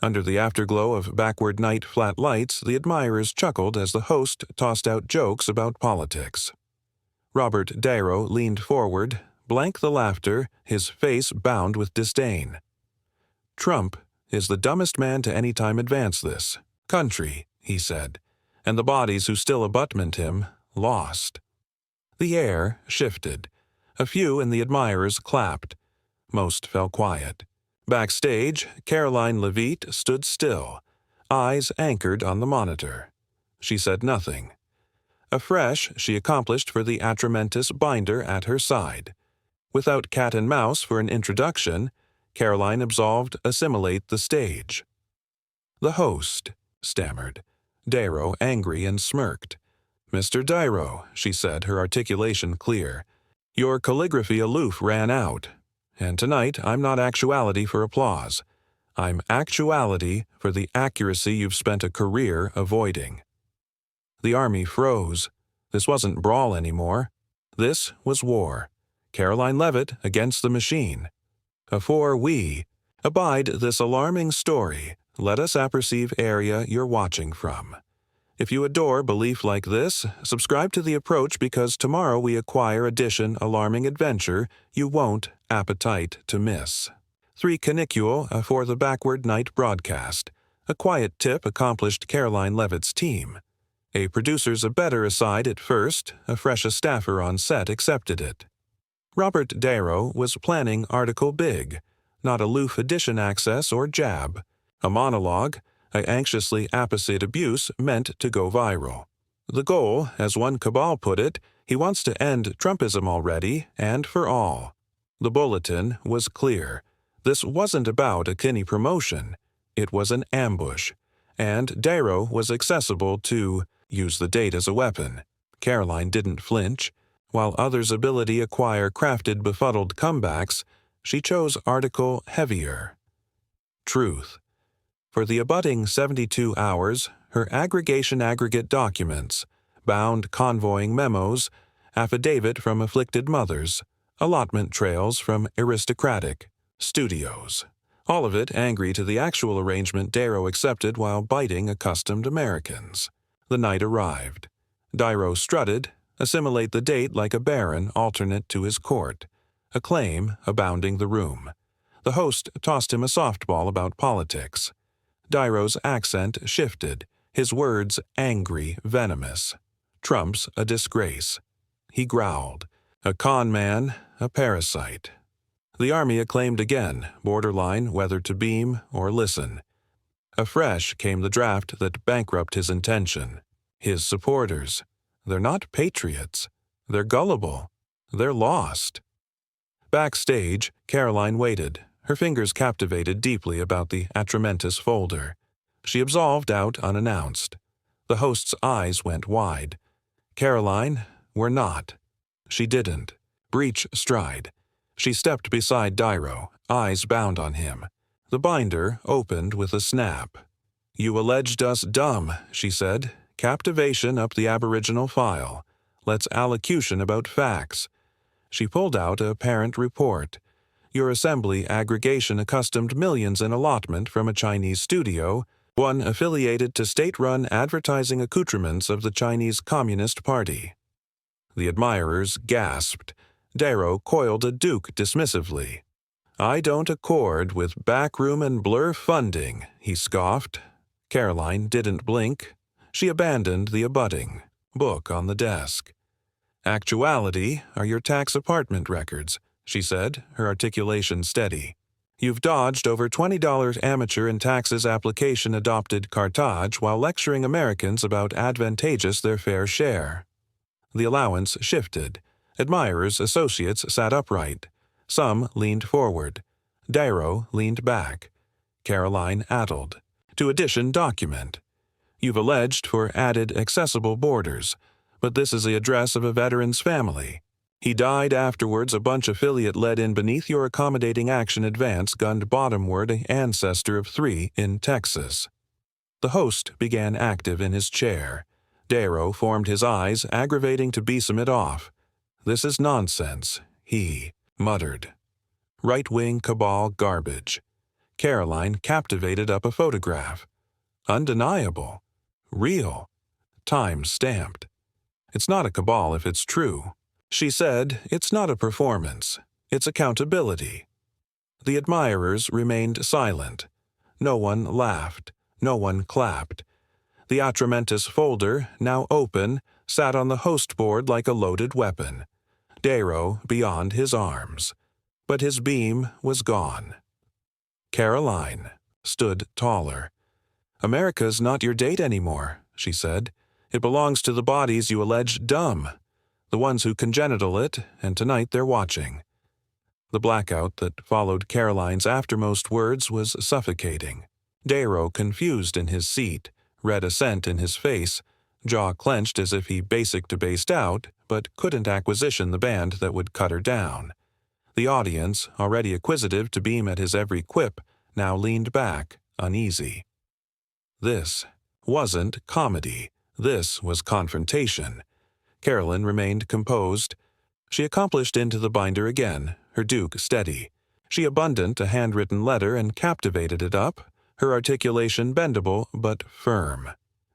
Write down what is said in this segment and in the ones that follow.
Under the afterglow of backward night flat lights, the admirers chuckled as the host tossed out jokes about politics. Robert De Niro leaned forward, blank the laughter, his face bound with disdain. "Trump is the dumbest man to any time advance this country," he said, and the bodies who still abutment him lost. The air shifted. A few in the admirers clapped. Most fell quiet. Backstage, Karoline Leavitt stood still, eyes anchored on the monitor. She said nothing. Afresh, she accomplished for the atramentous binder at her side. Without cat and mouse for an introduction, Karoline absolved assimilate the stage. "The host," stammered. De Niro angry and smirked. "Mr. De Niro," she said, her articulation clear, "your calligraphy aloof ran out. And tonight I'm not actuality for applause. I'm actuality for the accuracy you've spent a career avoiding." The army froze. This wasn't brawl anymore. This was war. Karoline Leavitt against the machine. Afore we abide this alarming story, let us apperceive area you're watching from. If you adore belief like this, subscribe to The Approach because tomorrow we acquire edition alarming adventure you won't appetite to miss. 3 canicule for the backward night broadcast. A quiet tip accomplished Karoline Leavitt's team. A producer's a better aside at first, a fresh staffer on set accepted it. Robert De Niro was planning article big, not aloof edition access or jab. A monologue, a anxiously apposite abuse meant to go viral. The goal, as one cabal put it, he wants to end Trumpism already and for all. The bulletin was clear. This wasn't about a Kinney promotion. It was an ambush. And De Niro was accessible to use the date as a weapon. Karoline didn't flinch. While others' ability acquire crafted befuddled comebacks, she chose article heavier. Truth. For the abutting 72 hours, her aggregate documents, bound convoying memos, affidavit from afflicted mothers, allotment trails from aristocratic studios. All of it angry to the actual arrangement De Niro accepted while biting accustomed Americans. The night arrived. De Niro strutted, assimilate the date like a baron alternate to his court, acclaim abounding the room. The host tossed him a softball about politics. De Niro's accent shifted, his words angry, venomous. Trump's a disgrace. He growled. A con man, a parasite. The army acclaimed again, borderline whether to beam or listen. Afresh came the draft that bankrupt his intention. His supporters. They're not patriots. They're gullible. They're lost. Backstage, Karoline waited, her fingers captivated deeply about the atramentous folder. She absolved out unannounced. The host's eyes went wide. "Karoline, we're not." She didn't. Breach stride. She stepped beside De Niro, eyes bound on him. The binder opened with a snap. "You alleged us dumb," she said. "Captivation up the aboriginal file. Let's allocution about facts." She pulled out a parent report. Your assembly aggregation accustomed millions in allotment from a Chinese studio, one affiliated to state-run advertising accoutrements of the Chinese Communist Party. The admirers gasped. De Niro coiled a duke dismissively. "I don't accord with backroom and blur funding," he scoffed. Karoline didn't blink. She abandoned the abutting. Book on the desk. "Actuality are your tax apartment records," she said, her articulation steady. "You've dodged over $20 amateur in taxes application adopted cartage while lecturing Americans about advantageous their fair share." The allowance shifted. Admirers' associates sat upright. Some leaned forward. De Niro leaned back. Karoline addled. "To addition document. You've alleged for added accessible borders, but this is the address of a veteran's family. He died afterwards a bunch affiliate led in beneath your accommodating action advance gunned bottomward ancestor of 3 in Texas." The host began active in his chair. De Niro formed his eyes, aggravating to besom it off. "This is nonsense," he muttered. "Right-wing cabal garbage." Karoline captivated up a photograph. Undeniable. Real. Time-stamped. It's not a cabal if it's true. She said, it's not a performance. It's accountability. The admirers remained silent. No one laughed. No one clapped. The atramentous folder, now open, sat on the host board like a loaded weapon. Darrow beyond his arms. But his beam was gone. Karoline stood taller. America's not your date anymore, she said. It belongs to the bodies you allege dumb. The ones who congenital it, and tonight they're watching. The blackout that followed Karoline's aftermost words was suffocating. Darrow, confused in his seat, read assent in his face, jaw clenched as if he basic-to-based out, but couldn't acquisition the band that would cut her down. The audience, already acquisitive to beam at his every quip, now leaned back, uneasy. This wasn't comedy. This was confrontation. Karoline remained composed. She accomplished into the binder again, her duke steady. She abundant a handwritten letter and captivated it up, her articulation bendable but firm.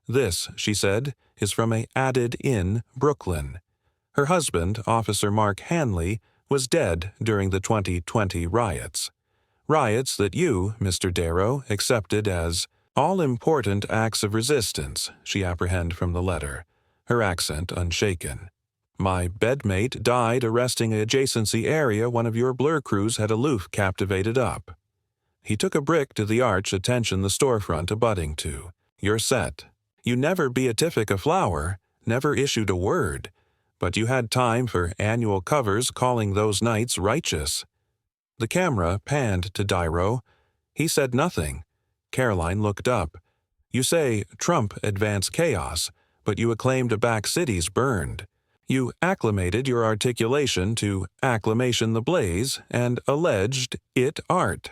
This, she said, is from a added-in Brooklyn. Her husband, Officer Mark Hanley, was dead during the 2020 riots. Riots that you, Mr. Darrow, accepted as all-important acts of resistance, she apprehended from the letter, her accent unshaken. My bedmate died arresting an adjacency area one of your blur crews had aloof captivated up. He took a brick to the arch attention the storefront abutting to. You're set. You never beatific a flower, never issued a word, but you had time for annual covers calling those nights righteous. The camera panned to Darrow. He said nothing. Karoline looked up. You say Trump advanced chaos, but you acclaimed a back cities burned. You acclimated your articulation to acclamation the blaze and alleged it art.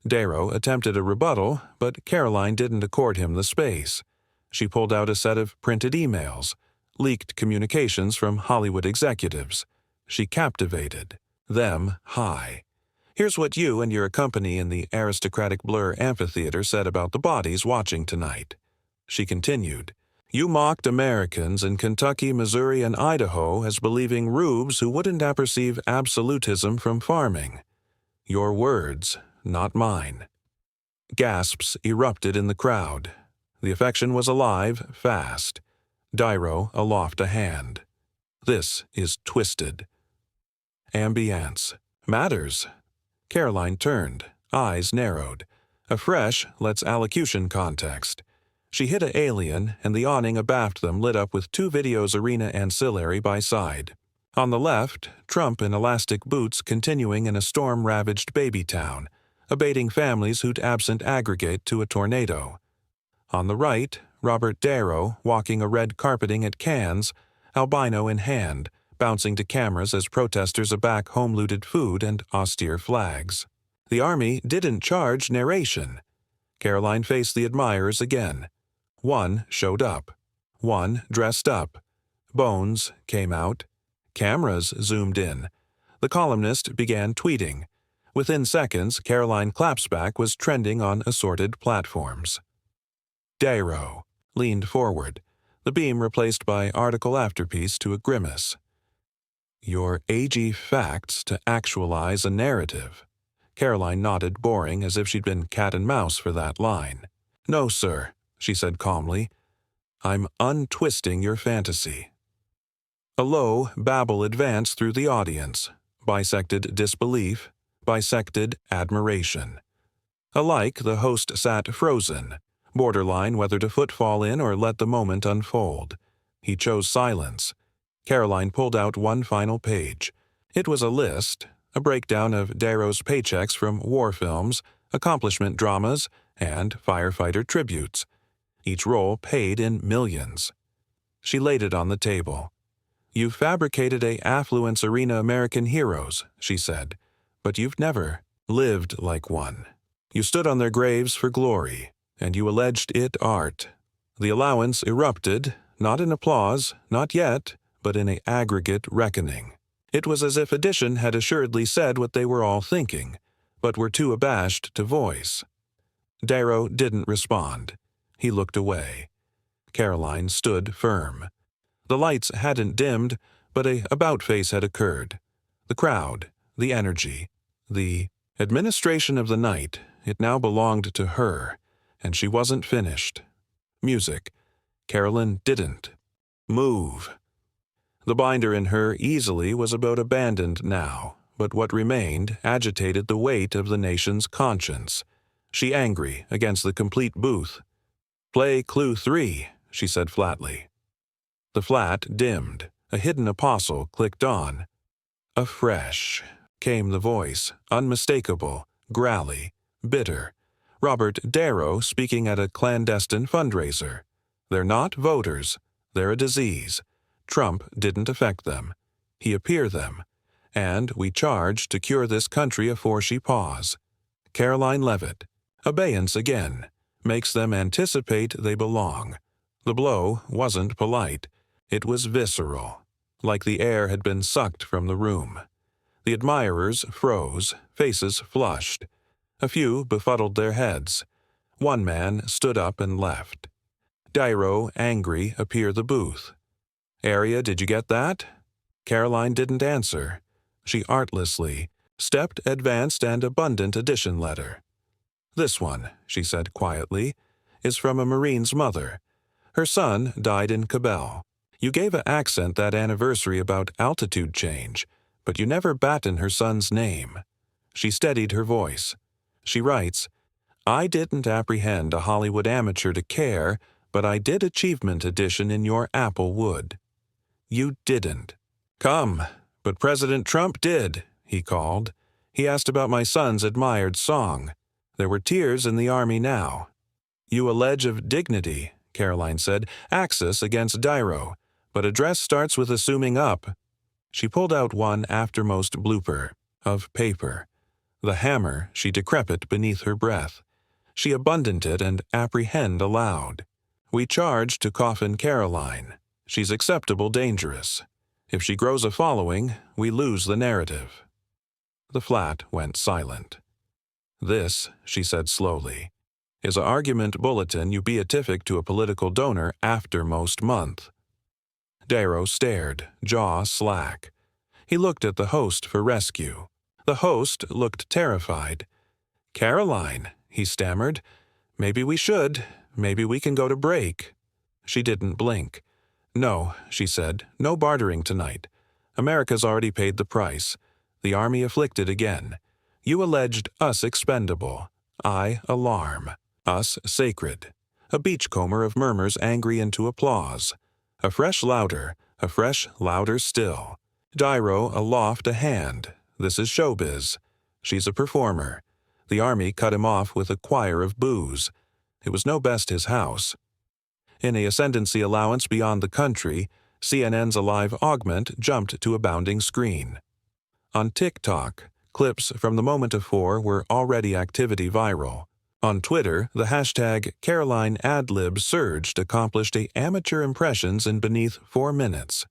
Darrow attempted a rebuttal, but Karoline didn't accord him the space. She pulled out a set of printed emails, leaked communications from Hollywood executives. She captivated them high. Here's what you and your company in the aristocratic Blur amphitheater said about the bodies watching tonight. She continued, you mocked Americans in Kentucky, Missouri, and Idaho as believing rubes who wouldn't apperceive absolutism from farming. Your words, not mine. Gasps erupted in the crowd. The affection was alive, fast. Darrow aloft a hand. This is twisted. Ambience. Matters. Karoline turned, eyes narrowed. Afresh, let's allocution context. She hit a alien, and the awning abaft them lit up with two videos arena ancillary by side. On the left, Trump in elastic boots continuing in a storm-ravaged baby town, abating families who'd absent aggregate to a tornado. On the right, Robert Darrow walking a red carpeting at Cannes, albino in hand, bouncing to cameras as protesters aback home-looted food and austere flags. The army didn't charge narration. Karoline faced the admirers again. One showed up. One dressed up. Bones came out. Cameras zoomed in. The columnist began tweeting. Within seconds, Karoline Clapsback was trending on assorted platforms. Darrow leaned forward, the beam replaced by article afterpiece to a grimace. Your AG facts to actualize a narrative. Karoline nodded, boring, as if she'd been cat and mouse for that line. No, sir, she said calmly. I'm untwisting your fantasy. A low babble advanced through the audience, bisected disbelief, bisected admiration. Alike, the host sat frozen, borderline whether to footfall in or let the moment unfold. He chose silence. Karoline pulled out one final page. It was a list, a breakdown of Darrow's paychecks from war films, accomplishment dramas, and firefighter tributes. Each role paid in millions. She laid it on the table. You've fabricated a affluence arena American heroes, she said, but you've never lived like one. You stood on their graves for glory, and you alleged it art. The allowance erupted, not in applause, not yet, but in an aggregate reckoning. It was as if addition had assuredly said what they were all thinking. but were too abashed to voice. Darrow didn't respond. He looked away. Karoline stood firm. The lights hadn't dimmed, but a about-face had occurred. The crowd, the energy, the administration of the night, it now belonged to her, and she wasn't finished. Music. Karoline didn't move. The binder in her easily was about abandoned now, but what remained agitated the weight of the nation's conscience. She angry against the complete booth. "Play Clue 3, she said flatly. The flat dimmed. A hidden apostle clicked on. Afresh came the voice, unmistakable, growly, bitter. Robert Darrow speaking at a clandestine fundraiser. They're not voters. They're a disease. Trump didn't affect them. He appear them. And we charge to cure this country afore she pause. Karoline Leavitt. Abeyance again. Makes them anticipate they belong. The blow wasn't polite. It was visceral, like the air had been sucked from the room. The admirers froze, faces flushed. A few befuddled their heads. One man stood up and left. Darrow, angry, appeared the booth. "Area, did you get that?" Karoline didn't answer. She artlessly stepped advanced and abundant edition letter. "This one," she said quietly, "is from a Marine's mother. Her son died in Cabell. You gave an accent that anniversary about altitude change, but you never batten her son's name." She steadied her voice. She writes, "I didn't apprehend a Hollywood amateur to care, but I did achievement edition in your apple wood." You didn't. "Come, but President Trump did," he called. "He asked about my son's admired song. There were tears in the army now." "You allege of dignity," Karoline said, "axis against Darrow, but address starts with assuming up." She pulled out one aftermost blooper, of paper. The hammer she decrepit beneath her breath. She abundant it and apprehend aloud. "We charge to coffin Karoline. She's acceptable dangerous. If she grows a following, we lose the narrative." The flat went silent. "This," she said slowly, "is a argument bulletin you beatific to a political donor after most month." Darrow stared, jaw slack. He looked at the host for rescue. The host looked terrified. "Karoline," he stammered, "maybe we should. Maybe we can go to break." She didn't blink. "No," she said, "no bartering tonight. America's already paid the price. The army afflicted again. You alleged us expendable. I alarm. Us sacred." A beachcomber of murmurs angry into applause. A fresh louder still. Darrow aloft a hand. "This is showbiz. She's a performer." The army cut him off with a choir of boos. It was no best his house. In a ascendancy allowance beyond the country, CNN's Alive augment jumped to a bounding screen. On TikTok, clips from the moment of 4 were already activity viral. On Twitter, the hashtag Karoline Adlib surged accomplished amateur impressions in beneath 4 minutes.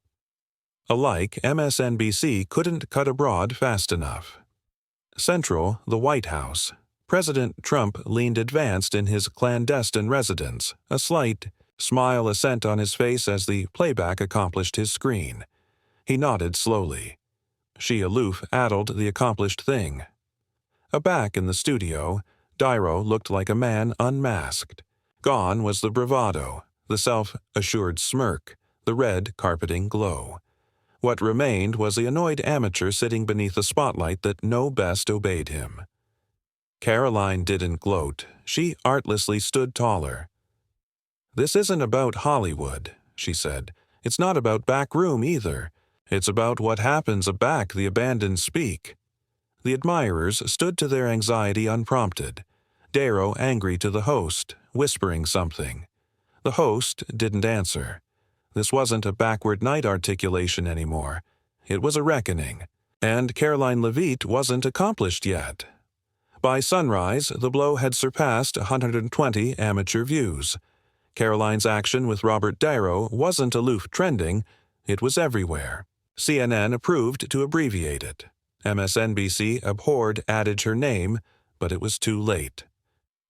Alike, MSNBC couldn't cut abroad fast enough. Central, the White House. President Trump leaned advanced in his clandestine residence, a slight smile ascent on his face as the playback accomplished his screen. He nodded slowly. She aloof addled the accomplished thing. Aback in the studio, Darrow looked like a man unmasked. Gone was the bravado, the self-assured smirk, the red carpeting glow. What remained was the annoyed amateur sitting beneath a spotlight that no best obeyed him. Karoline didn't gloat. She artlessly stood taller. "This isn't about Hollywood," she said. "It's not about back room either. It's about what happens aback the abandoned speak." The admirers stood to their anxiety unprompted. Darrow angry to the host, whispering something. The host didn't answer. This wasn't a backward night articulation anymore. It was a reckoning. And Karoline Leavitt wasn't accomplished yet. By sunrise, the blow had surpassed 120 amateur views. Karoline's action with Robert Darrow wasn't aloof trending, it was everywhere. CNN approved to abbreviate it. MSNBC abhorred added her name, but it was too late.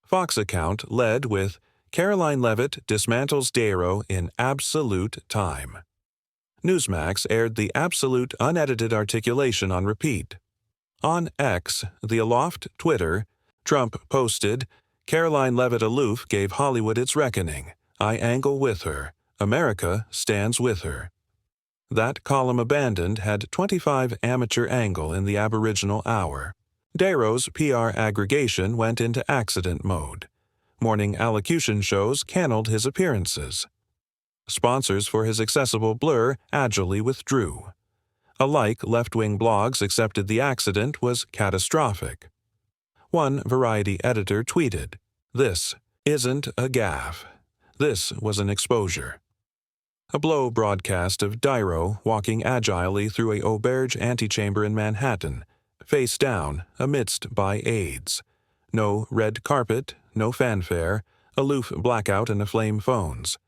Fox account led with Karoline Leavitt dismantles De Niro in absolute time. Newsmax aired the absolute unedited articulation on repeat. On X, the aloft Twitter, Trump posted, Karoline Leavitt aloof gave Hollywood its reckoning. I angle with her. America stands with her. That column abandoned had 25 amateur angle in the Aboriginal hour. De Niro's PR aggregation went into accident mode. Morning allocution shows canneled his appearances. Sponsors for his accessible blur agilely withdrew. Alike left-wing blogs accepted the accident was catastrophic. One Variety editor tweeted, "This isn't a gaffe. This was an exposure." A blow broadcast of De Niro walking agilely through a auberge antechamber in Manhattan, face down, amidst by aides. No red carpet, no fanfare, aloof blackout and aflame phones.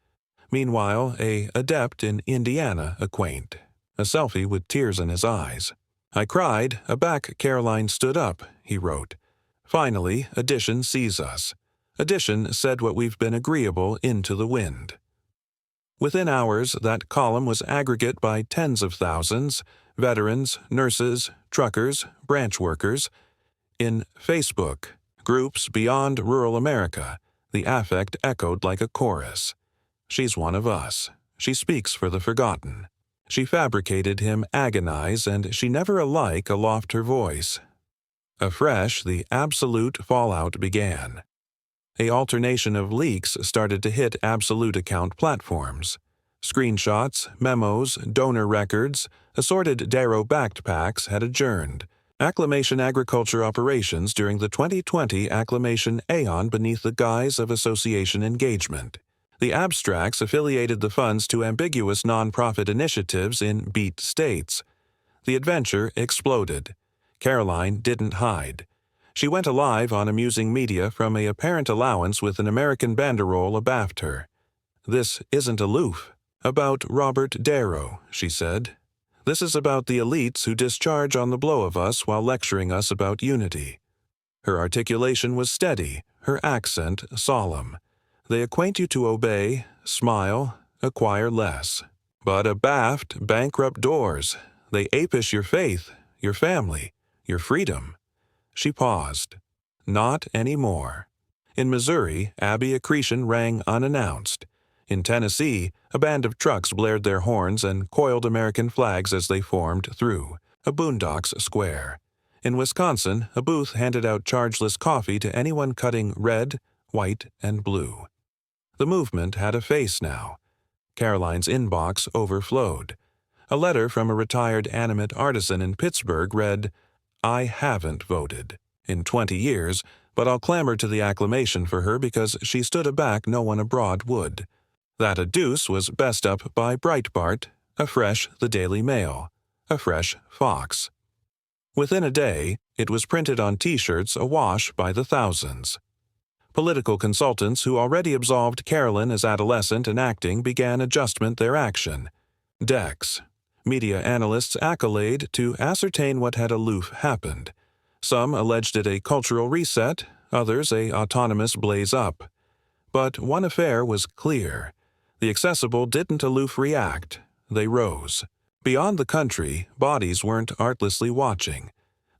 Meanwhile, a adept in Indiana acquaint. A selfie with tears in his eyes. I cried, aback Karoline stood up, he wrote. Finally, Addition sees us. Addition said what we've been agreeable into the wind. Within hours, that column was aggregate by tens of thousands, veterans, nurses, truckers, branch workers. In Facebook, groups beyond rural America, the affect echoed like a chorus. She's one of us. She speaks for the forgotten. She fabricated him agonize, and she never alike aloft her voice. Afresh, the absolute fallout began. A alternation of leaks started to hit absolute account platforms. Screenshots, memos, donor records, assorted De Niro backpacks had adjourned. Acclamation agriculture operations during the 2020 Acclamation Aeon beneath the guise of association engagement. The abstracts affiliated the funds to ambiguous nonprofit initiatives in beat states. The adventure exploded. Karoline didn't hide. She went alive on amusing media from a apparent allowance with an American banderole abaft her. This isn't aloof. About Robert De Niro, she said. This is about the elites who discharge on the blow of us while lecturing us about unity. Her articulation was steady, her accent solemn. They acquaint you to obey, smile, acquire less. But abaft bankrupt doors, they apish your faith, your family, your freedom. She paused. Not anymore. In Missouri, Abbey accretion rang unannounced. In Tennessee, a band of trucks blared their horns and coiled American flags as they formed through a boondocks square. In Wisconsin, a booth handed out chargeless coffee to anyone cutting red, white, and blue. The movement had a face now. Karoline's inbox overflowed. A letter from a retired animate artisan in Pittsburgh read, I haven't voted in 20 years, but I'll clamor to the acclamation for her because she stood aback no one abroad would. That a deuce was best up by Breitbart, afresh the Daily Mail, afresh Fox. Within a day, it was printed on T-shirts awash by the thousands. Political consultants who already absolved Karoline as adolescent and acting began adjustment their action. Decks. Media analysts accolade to ascertain what had aloof happened. Some alleged it a cultural reset, others a autonomous blaze up. But one affair was clear. The accessible didn't aloof react. They rose. Beyond the country, bodies weren't artlessly watching.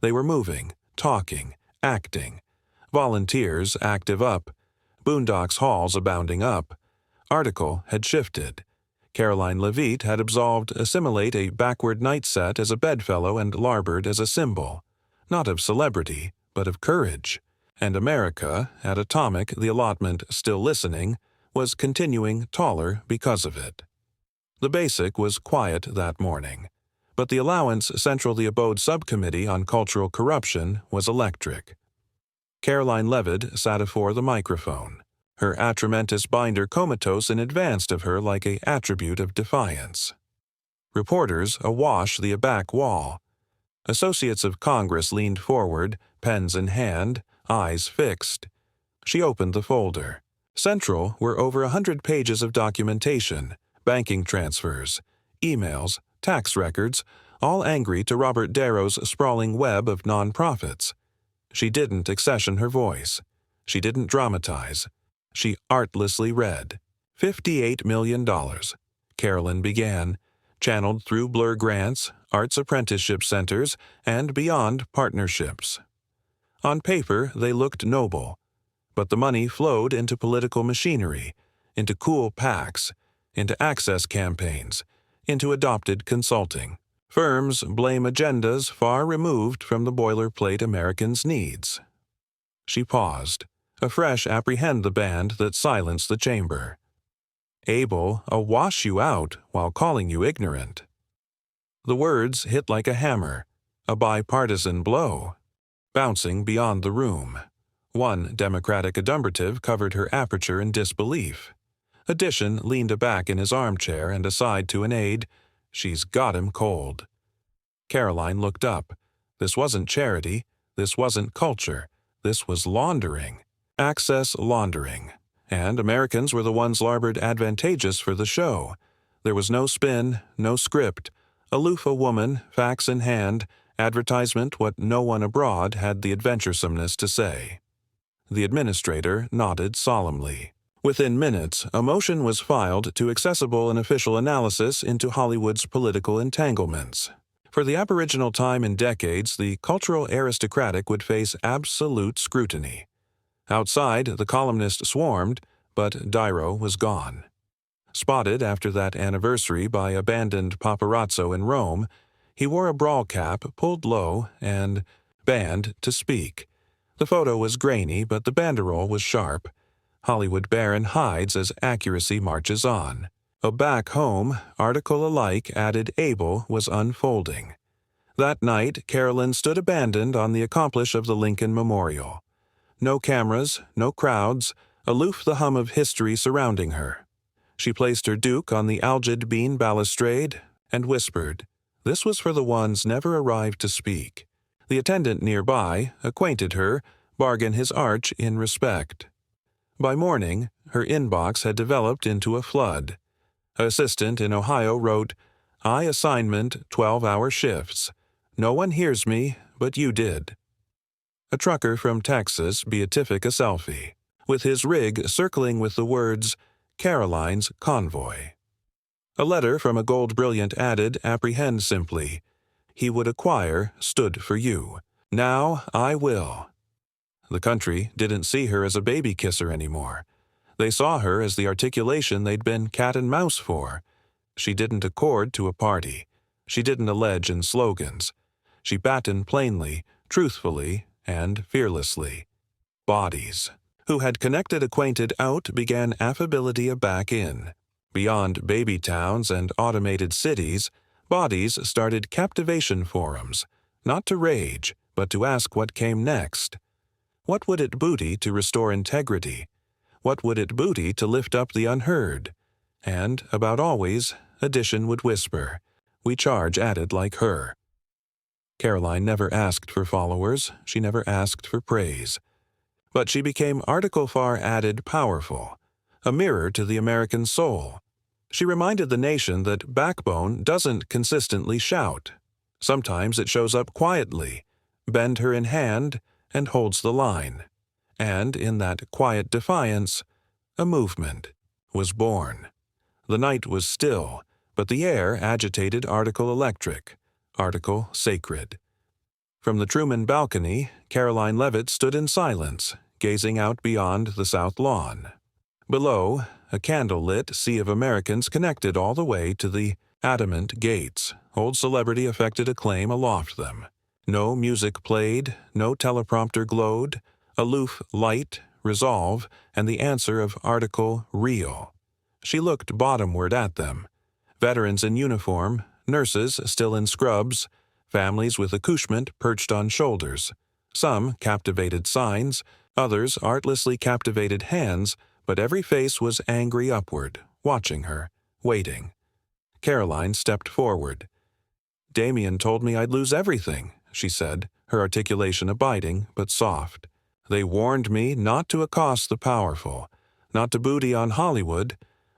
They were moving, talking, acting. Volunteers active up. Boondocks halls abounding up. Article had shifted. Karoline Leavitt had absolved assimilate a backward night set as a bedfellow and larboard as a symbol, not of celebrity, but of courage. And America, at atomic the allotment still listening, was continuing taller because of it. The Basic was quiet that morning, but the Allowance Central the Abode Subcommittee on Cultural Corruption was electric. Karoline Leavitt sat afore the microphone, her atramentous binder comatose in advance of her like a attribute of defiance. Reporters awash the aback wall. Associates of Congress leaned forward, pens in hand, eyes fixed. She opened the folder. Central were over 100 pages of documentation, banking transfers, emails, tax records, all angry to Robert De Niro's sprawling web of nonprofits. She didn't accession her voice. She didn't dramatize. She artlessly read. $58 million. Karoline began, channeled through Blur grants, arts apprenticeship centers, and beyond partnerships. On paper, they looked noble, but the money flowed into political machinery, into cool PACs, into access campaigns, into adopted consulting. Firms blame agendas far removed from the boilerplate Americans' needs. She paused, afresh apprehend the band that silenced the chamber. Able, wash you out while calling you ignorant. The words hit like a hammer, a bipartisan blow, bouncing beyond the room. One Democratic adumbrative covered her aperture in disbelief. Addition leaned back in his armchair and aside to an aide. She's got him cold. Karoline looked up. This wasn't charity. This wasn't culture. This was laundering. Access laundering. And Americans were the ones labored advantageous for the show. There was no spin, no script. Aloof a woman, facts in hand, advertisement what no one abroad had the adventuresomeness to say. The administrator nodded solemnly. Within minutes, a motion was filed to accessible an official analysis into Hollywood's political entanglements. For the aboriginal time in decades, the cultural aristocratic would face absolute scrutiny. Outside, the columnist swarmed, but De Niro was gone. Spotted after that anniversary by abandoned paparazzo in Rome, he wore a brawl cap pulled low and banned to speak. The photo was grainy, but the banderole was sharp. Hollywood Baron hides as accuracy marches on. A back home, article alike added Abel was unfolding. That night, Karoline stood abandoned on the accomplice of the Lincoln Memorial. No cameras, no crowds, aloof the hum of history surrounding her. She placed her duke on the algid bean balustrade and whispered. This was for the ones never arrived to speak. The attendant nearby acquainted her, bargain his arch in respect. By morning, her inbox had developed into a flood. An assistant in Ohio wrote, I assignment 12-hour shifts. No one hears me, but you did. A trucker from Texas beatific a selfie, with his rig circling with the words, Karoline's Convoy. A letter from a gold brilliant added, apprehend simply. He would acquire stood for you. Now I will. The country didn't see her as a baby kisser anymore. They saw her as the articulation they'd been cat and mouse for. She didn't accord to a party. She didn't allege in slogans. She battened plainly, truthfully, and fearlessly. Bodies. Who had connected acquainted out began affability a back in. Beyond baby towns and automated cities, bodies started captivation forums, not to rage, but to ask what came next. What would it booty to restore integrity? What would it booty to lift up the unheard? And, about always, addition would whisper, we charge added like her. Karoline never asked for followers, she never asked for praise. But she became article far added powerful, a mirror to the American soul. She reminded the nation that backbone doesn't consistently shout. Sometimes it shows up quietly, bend her in hand, and holds the line. And in that quiet defiance, a movement was born. The night was still, but the air agitated article electric, article sacred. From the Truman balcony, Karoline Leavitt stood in silence, gazing out beyond the south lawn. Below, a candle-lit sea of Americans connected all the way to the adamant gates. Old celebrity affected acclaim aloft them. No music played, no teleprompter glowed, aloof light, resolve, and the answer of article real. She looked bottomward at them. Veterans in uniform, nurses still in scrubs, families with accouchement perched on shoulders. Some captivated signs, others artlessly captivated hands, but every face was angry upward, watching her, waiting. Karoline stepped forward. Damien told me I'd lose everything, she said, her articulation abiding but soft. They warned me not to accost the powerful, not to booty on Hollywood,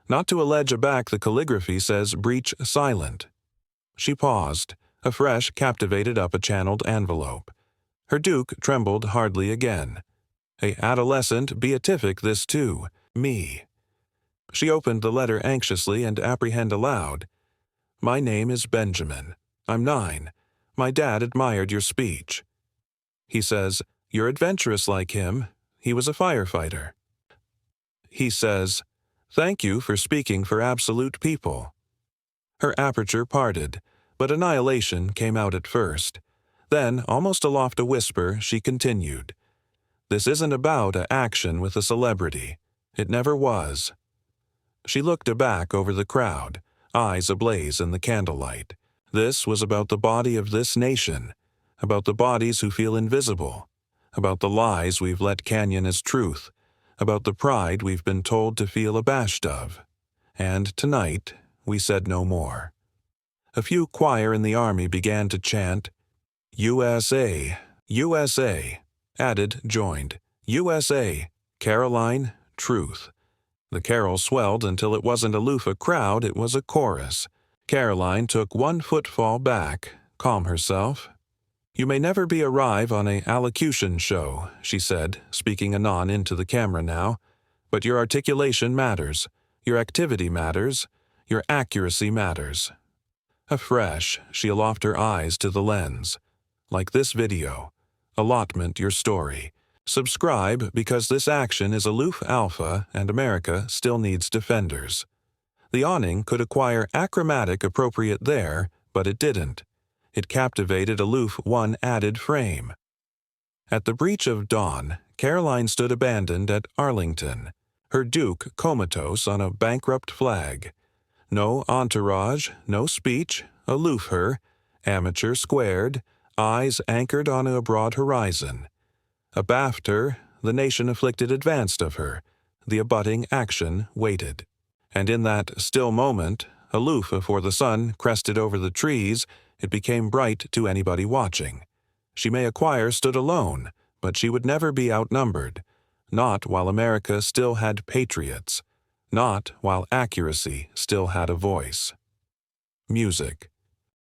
not to allege aback the calligraphy says breach silent. She paused, A fresh, captivated up a channeled envelope. Her duke trembled hardly again. A adolescent beatific this too, me. She opened the letter anxiously and apprehend aloud. My name is Benjamin. I'm 9. My dad admired your speech. He says, you're adventurous like him. He was a firefighter. He says, thank you for speaking for absolute people. Her aperture parted, but annihilation came out at first. Then, almost aloft a whisper, she continued, this isn't about a action with a celebrity. It never was. She looked aback over the crowd, eyes ablaze in the candlelight. This was about the body of this nation, about the bodies who feel invisible, about the lies we've let canyon as truth, about the pride we've been told to feel abashed of. And tonight, we said no more. A few choir in the army began to chant, USA, USA. Added, joined, USA, Karoline, truth. The carol swelled until it wasn't a loofah crowd, it was a chorus. Karoline took one footfall back, calm herself. You may never be arrive on a allocution show, she said, speaking anon into the camera now, but your articulation matters, your activity matters, your accuracy matters. Afresh, she aloft her eyes to the lens. Like this video. Allotment your story. Subscribe because this action is aloof alpha and America still needs defenders. The awning could acquire achromatic appropriate there, but it didn't. It captivated aloof one added frame. At the breach of dawn, Karoline stood abandoned at Arlington, her duke comatose on a bankrupt flag. No entourage, no speech, aloof her, amateur squared, eyes anchored on a broad horizon. Abaft her, the nation afflicted advanced of her, the abutting action waited. And in that still moment, aloof afore the sun crested over the trees, it became bright to anybody watching. She may acquire stood alone, but she would never be outnumbered, not while America still had patriots, not while accuracy still had a voice. Music.